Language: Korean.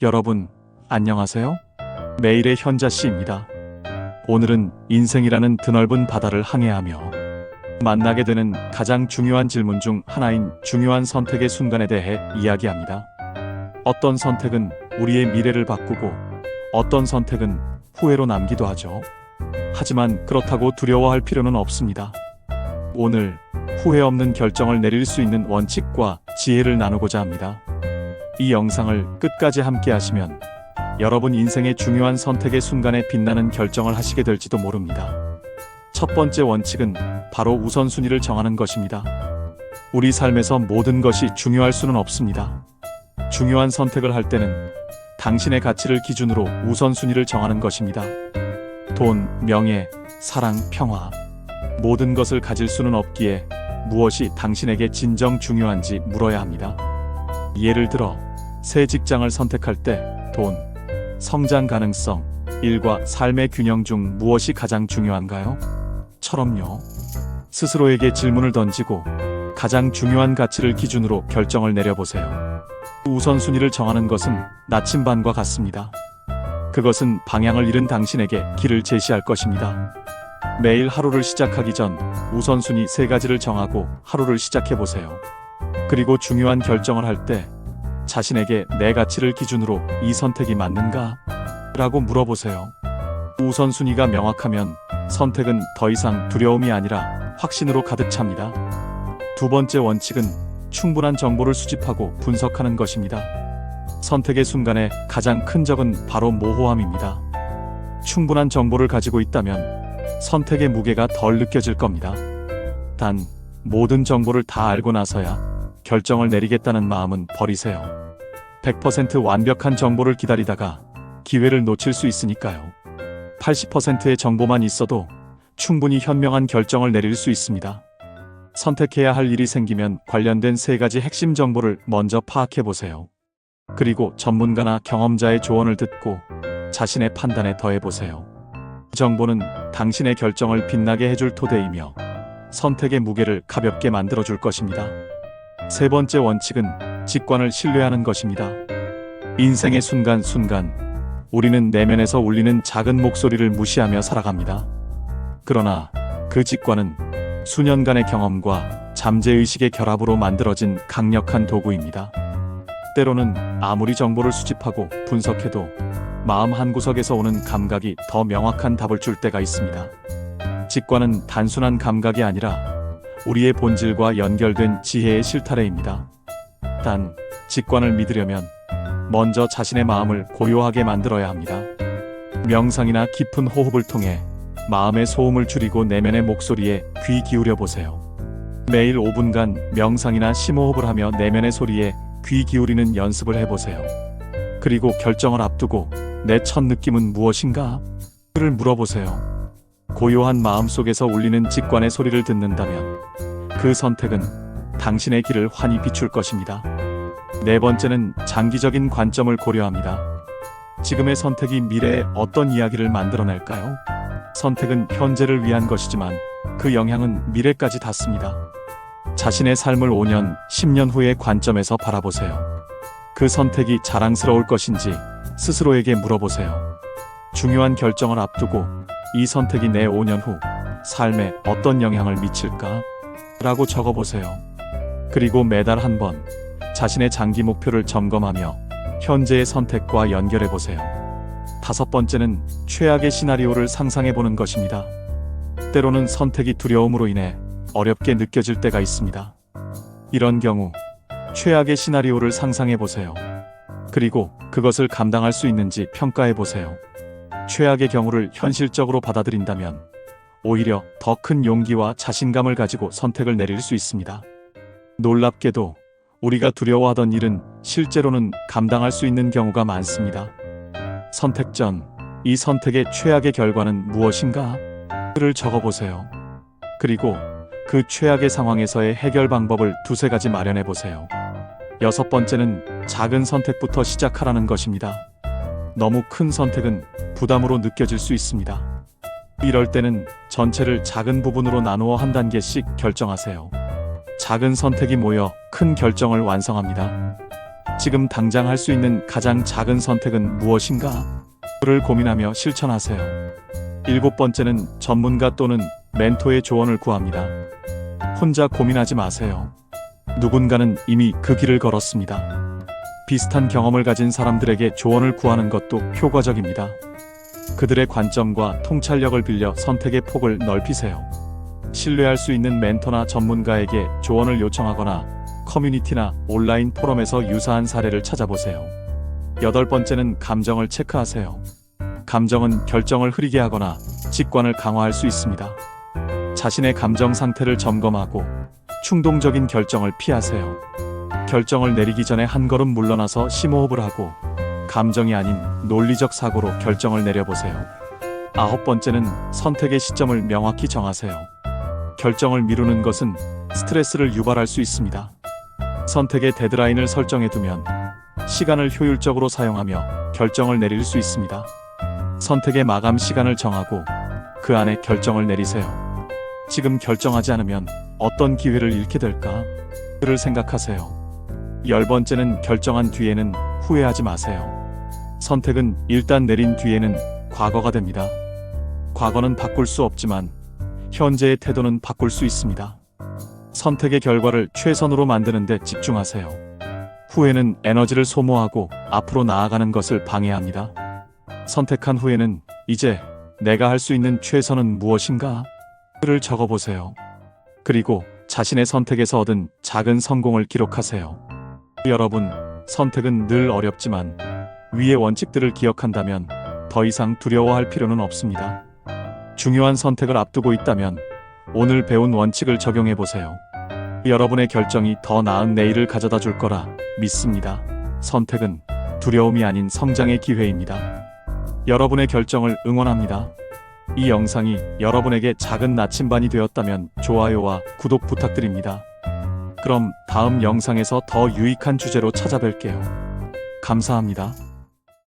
여러분, 안녕하세요? 매일의 현자씨입니다. 오늘은 인생이라는 드넓은 바다를 항해하며 만나게 되는 가장 중요한 질문 중 하나인 중요한 선택의 순간에 대해 이야기합니다. 어떤 선택은 우리의 미래를 바꾸고 어떤 선택은 후회로 남기도 하죠. 하지만 그렇다고 두려워할 필요는 없습니다. 오늘 후회 없는 결정을 내릴 수 있는 원칙과 지혜를 나누고자 합니다. 이 영상을 끝까지 함께 하시면 여러분 인생의 중요한 선택의 순간에 빛나는 결정을 하시게 될지도 모릅니다. 첫 번째 원칙은 바로 우선순위를 정하는 것입니다. 우리 삶에서 모든 것이 중요할 수는 없습니다. 중요한 선택을 할 때는 당신의 가치를 기준으로 우선순위를 정하는 것입니다. 돈, 명예, 사랑, 평화, 모든 것을 가질 수는 없기에 무엇이 당신에게 진정 중요한지 물어야 합니다. 예를 들어 새 직장을 선택할 때 돈, 성장 가능성, 일과 삶의 균형 중 무엇이 가장 중요한가요? 처럼요. 스스로에게 질문을 던지고 가장 중요한 가치를 기준으로 결정을 내려보세요. 우선순위를 정하는 것은 나침반과 같습니다. 그것은 방향을 잃은 당신에게 길을 제시할 것입니다. 매일 하루를 시작하기 전 우선순위 3가지를 정하고 하루를 시작해보세요. 그리고 중요한 결정을 할 때 자신에게 내 가치를 기준으로 이 선택이 맞는가? 라고 물어보세요. 우선순위가 명확하면 선택은 더 이상 두려움이 아니라 확신으로 가득 찹니다. 두 번째 원칙은 충분한 정보를 수집하고 분석하는 것입니다. 선택의 순간에 가장 큰 적은 바로 모호함입니다. 충분한 정보를 가지고 있다면 선택의 무게가 덜 느껴질 겁니다. 단, 모든 정보를 다 알고 나서야 결정을 내리겠다는 마음은 버리세요. 100% 완벽한 정보를 기다리다가 기회를 놓칠 수 있으니까요. 80%의 정보만 있어도 충분히 현명한 결정을 내릴 수 있습니다. 선택해야 할 일이 생기면 관련된 3가지 핵심 정보를 먼저 파악해보세요. 그리고 전문가나 경험자의 조언을 듣고 자신의 판단에 더해보세요. 정보는 당신의 결정을 빛나게 해줄 토대이며 선택의 무게를 가볍게 만들어줄 것입니다. 세 번째 원칙은 직관을 신뢰하는 것입니다. 인생의 순간순간 우리는 내면에서 울리는 작은 목소리를 무시하며 살아갑니다. 그러나 그 직관은 수년간의 경험과 잠재의식의 결합으로 만들어진 강력한 도구입니다. 때로는 아무리 정보를 수집하고 분석해도 마음 한구석에서 오는 감각이 더 명확한 답을 줄 때가 있습니다. 직관은 단순한 감각이 아니라 우리의 본질과 연결된 지혜의 실타래입니다. 단, 직관을 믿으려면 먼저 자신의 마음을 고요하게 만들어야 합니다. 명상이나 깊은 호흡을 통해 마음의 소음을 줄이고 내면의 목소리에 귀 기울여 보세요. 매일 5분간 명상이나 심호흡을 하며 내면의 소리에 귀 기울이는 연습을 해보세요. 그리고 결정을 앞두고 내 첫 느낌은 무엇인가? 를 물어보세요. 고요한 마음 속에서 울리는 직관의 소리를 듣는다면 그 선택은 당신의 길을 환히 비출 것입니다. 네 번째는 장기적인 관점을 고려합니다. 지금의 선택이 미래에 어떤 이야기를 만들어낼까요? 선택은 현재를 위한 것이지만 그 영향은 미래까지 닿습니다. 자신의 삶을 5년, 10년 후의 관점에서 바라보세요. 그 선택이 자랑스러울 것인지 스스로에게 물어보세요. 중요한 결정을 앞두고 이 선택이 내 5년 후 삶에 어떤 영향을 미칠까? 라고 적어보세요. 그리고 매달 한 번 자신의 장기 목표를 점검하며 현재의 선택과 연결해보세요. 다섯 번째는 최악의 시나리오를 상상해보는 것입니다. 때로는 선택이 두려움으로 인해 어렵게 느껴질 때가 있습니다. 이런 경우 최악의 시나리오를 상상해보세요. 그리고 그것을 감당할 수 있는지 평가해보세요. 최악의 경우를 현실적으로 받아들인다면 오히려 더 큰 용기와 자신감을 가지고 선택을 내릴 수 있습니다. 놀랍게도 우리가 두려워하던 일은 실제로는 감당할 수 있는 경우가 많습니다. 선택 전 이 선택의 최악의 결과는 무엇인가? 를 적어보세요. 그리고 그 최악의 상황에서의 해결 방법을 2-3가지 마련해보세요. 여섯 번째는 작은 선택부터 시작하라는 것입니다. 너무 큰 선택은 부담으로 느껴질 수 있습니다. 이럴 때는 전체를 작은 부분으로 나누어 한 단계씩 결정하세요. 작은 선택이 모여 큰 결정을 완성합니다. 지금 당장 할 수 있는 가장 작은 선택은 무엇인가? 를 고민하며 실천하세요. 7번째는 전문가 또는 멘토의 조언을 구합니다. 혼자 고민하지 마세요. 누군가는 이미 그 길을 걸었습니다. 비슷한 경험을 가진 사람들에게 조언을 구하는 것도 효과적입니다. 그들의 관점과 통찰력을 빌려 선택의 폭을 넓히세요. 신뢰할 수 있는 멘토나 전문가에게 조언을 요청하거나 커뮤니티나 온라인 포럼에서 유사한 사례를 찾아보세요. 8번째는 감정을 체크하세요. 감정은 결정을 흐리게 하거나 직관을 강화할 수 있습니다. 자신의 감정 상태를 점검하고 충동적인 결정을 피하세요. 결정을 내리기 전에 한 걸음 물러나서 심호흡을 하고 감정이 아닌 논리적 사고로 결정을 내려보세요. 9번째는 선택의 시점을 명확히 정하세요. 결정을 미루는 것은 스트레스를 유발할 수 있습니다. 선택의 데드라인을 설정해두면 시간을 효율적으로 사용하며 결정을 내릴 수 있습니다. 선택의 마감 시간을 정하고 그 안에 결정을 내리세요. 지금 결정하지 않으면 어떤 기회를 잃게 될까? 를 생각하세요. 10번째는 결정한 뒤에는 후회하지 마세요. 선택은 일단 내린 뒤에는 과거가 됩니다. 과거는 바꿀 수 없지만 현재의 태도는 바꿀 수 있습니다. 선택의 결과를 최선으로 만드는 데 집중하세요. 후회는 에너지를 소모하고 앞으로 나아가는 것을 방해합니다. 선택한 후에는 이제 내가 할 수 있는 최선은 무엇인가? 를 적어보세요. 그리고 자신의 선택에서 얻은 작은 성공을 기록하세요. 여러분, 선택은 늘 어렵지만 위의 원칙들을 기억한다면 더 이상 두려워할 필요는 없습니다. 중요한 선택을 앞두고 있다면 오늘 배운 원칙을 적용해보세요. 여러분의 결정이 더 나은 내일을 가져다 줄 거라 믿습니다. 선택은 두려움이 아닌 성장의 기회입니다. 여러분의 결정을 응원합니다. 이 영상이 여러분에게 작은 나침반이 되었다면 좋아요와 구독 부탁드립니다. 그럼 다음 영상에서 더 유익한 주제로 찾아뵐게요. 감사합니다.